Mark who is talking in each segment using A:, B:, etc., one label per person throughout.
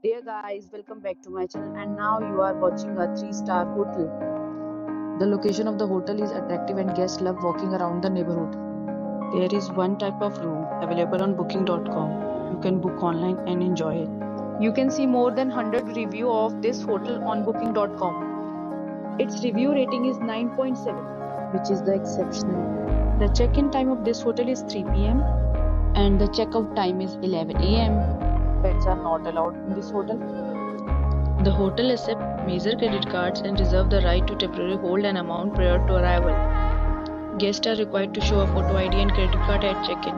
A: Dear guys, welcome back to my channel, and now you are watching a 3-star hotel. The location of the hotel is attractive and guests love walking around the neighborhood. There is one type of room available on booking.com. You can book online and enjoy it. You can see more than 100 reviews of this hotel on booking.com. Its review rating is 9.7, which is the exceptional. The check-in time of this hotel is 3 p.m. and the checkout time is 11 a.m. Pets are not allowed in this hotel. The hotel accepts major credit cards and reserves the right to temporarily hold an amount prior to arrival. Guests are required to show a photo ID and credit card at check-in.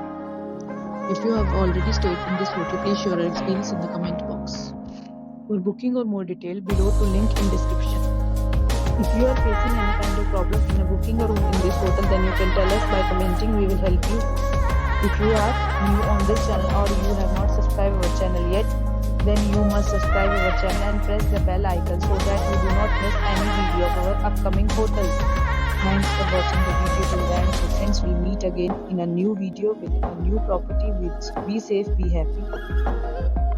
A: If you have already stayed in this hotel, please share your experience in the comment box. For booking or more detail, below to link in description. If you are facing any kind of problem in a booking a room in this hotel, then you can tell us by commenting. We will help you. If you are new on this channel or you have not subscribed our channel yet, then you must subscribe our channel and press the bell icon so that you do not miss any video of our upcoming hotels. Thanks for watching the video till the end. So friends, we'll meet again in a new video with a new property. Be safe, be happy.